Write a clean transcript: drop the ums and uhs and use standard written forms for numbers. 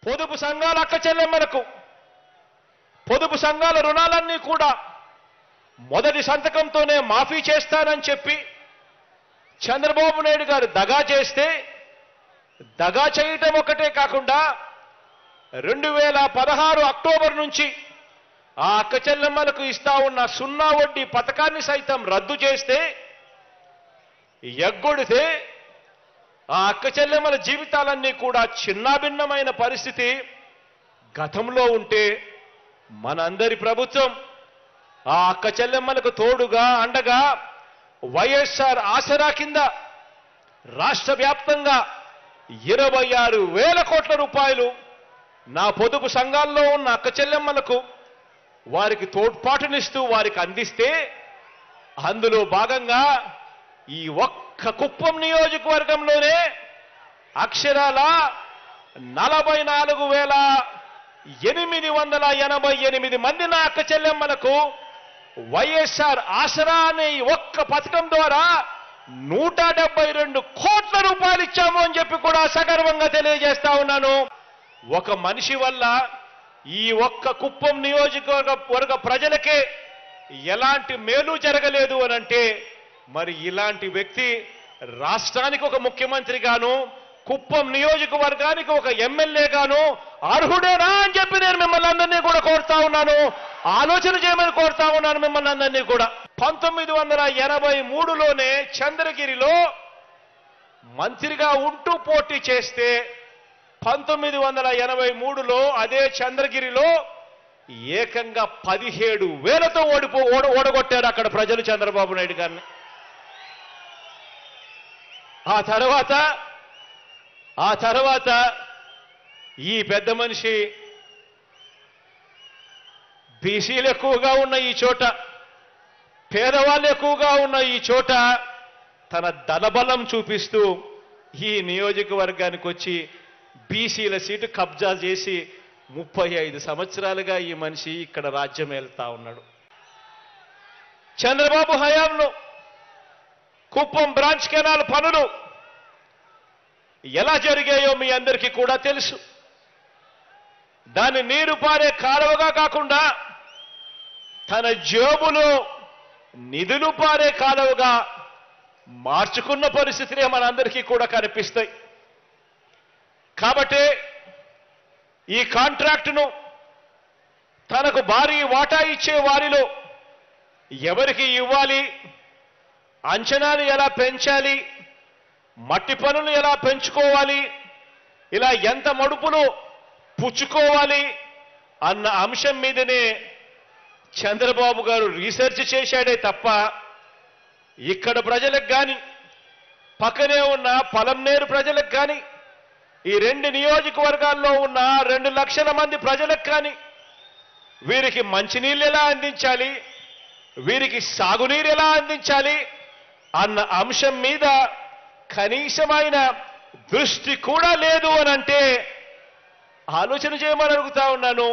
పొదుపు సంఘాల అక్క చెల్లెమ్మలకు పొదుపు సంఘాల రుణాలన్నీ కూడా మొదటి సంతకంతోనే మాఫీ చేస్తానని చెప్పి చంద్రబాబు నాయుడు గారు దగా చేస్తే, దగా చేయటం ఒకటే కాకుండా 2016 అక్టోబర్ నుంచి ఆ అక్క చెల్లెమ్మలకు ఇస్తా ఉన్న సున్నా వడ్డీ పథకాన్ని సైతం రద్దు చేస్తే, ఎగ్గొడితే ఆ అక్క చెల్లెమ్మల జీవితాలన్నీ కూడా చిన్నాభిన్నమైన పరిస్థితి గతంలో ఉంటే, మనందరి ప్రభుత్వం ఆ అక్క చెల్లెమ్మలకు తోడుగా అండగా వైఎస్ఆర్ ఆసరా కింద రాష్ట్ర వ్యాప్తంగా 26,000 కోట్ల రూపాయలు నా పొదుపు సంఘాల్లో ఉన్న అక్క చెల్లెమ్మలకు వారికి తోడ్పాటునిస్తూ వారికి అందిస్తే, అందులో భాగంగా ఈ ఒక్క కుప్పం నియోజకవర్గంలోనే అక్షరాల 44,888 మంది నా అక్క చెల్లెమ్మలకు వైఎస్ఆర్ ఆసరా అనే ఈ ఒక్క పథకం ద్వారా 172 కోట్ల రూపాయలు ఇచ్చాము అని చెప్పి కూడా సగర్వంగా తెలియజేస్తా ఉన్నాను. ఒక మనిషి వల్ల ఈ ఒక్క కుప్పం నియోజకవర్గ ప్రజలకే ఎలాంటి మేలు జరగలేదు అనంటే, మరి ఇలాంటి వ్యక్తి రాష్ట్రానికి ఒక ముఖ్యమంత్రిగాను కుప్పం నియోజకవర్గానికి ఒక ఎమ్మెల్యేగాను అర్హుడేనా అని చెప్పి నేను మిమ్మల్ని అందరినీ కూడా కోరుతా ఉన్నాను. ఆలోచన చేయమని కోరుతా ఉన్నాను మిమ్మల్ని అందరినీ కూడా. 1983లోనే చంద్రగిరిలో మంత్రిగా ఉంటూ పోటీ చేస్తే 1983లో అదే చంద్రగిరిలో ఏకంగా 17,000తో ఓడగొట్టారు అక్కడ ప్రజలు చంద్రబాబు నాయుడు గారిని. ఆ తర్వాత ఈ పెద్ద మనిషి బీసీలు ఎక్కువగా ఉన్న ఈ చోట, పేదవాళ్ళు ఎక్కువగా ఉన్న ఈ చోట తన దళబలం చూపిస్తూ ఈ నియోజకవర్గానికి వచ్చి బీసీల సీటు కబ్జా చేసి 35 సంవత్సరాలుగా ఈ మనిషి ఇక్కడ రాజ్యం వెళ్తా ఉన్నాడు. చంద్రబాబు హయాంలో కుప్పం బ్రాంచ్ కెనాల్ పనులు ఎలా జరిగాయో మీ అందరికీ కూడా తెలుసు. దాన్ని నీరు పారే కాలువగా కాకుండా తన జేబులో నిధులు పారే కాలువగా మార్చుకున్న పరిస్థితులే మనందరికీ కూడా కనిపిస్తాయి. కాబట్టి ఈ కాంట్రాక్టును తనకు భారీ వాటా ఇచ్చే వారిలో ఎవరికి ఇవ్వాలి, అంచనాలు ఎలా పెంచాలి, మట్టి పనులు ఎలా పెంచుకోవాలి, ఇలా ఎంత మడుపులు పుచ్చుకోవాలి అన్న అంశం మీదనే చంద్రబాబు గారు రీసెర్చ్ చేశాడే తప్ప ఇక్కడ ప్రజలకు కానీ పక్కనే ఉన్న పలంనేరు ప్రజలకు కానీ ఈ 2 నియోజకవర్గాల్లో ఉన్న 2 లక్షల మంది ప్రజలకు కానీ వీరికి మంచినీళ్ళు ఎలా అందించాలి, వీరికి సాగునీరు ఎలా అందించాలి అన్న అంశం మీద కనీసమైన దృష్టి కూడా లేదు అనంటే ఆలోచన చేయమని అడుగుతా ఉన్నాను.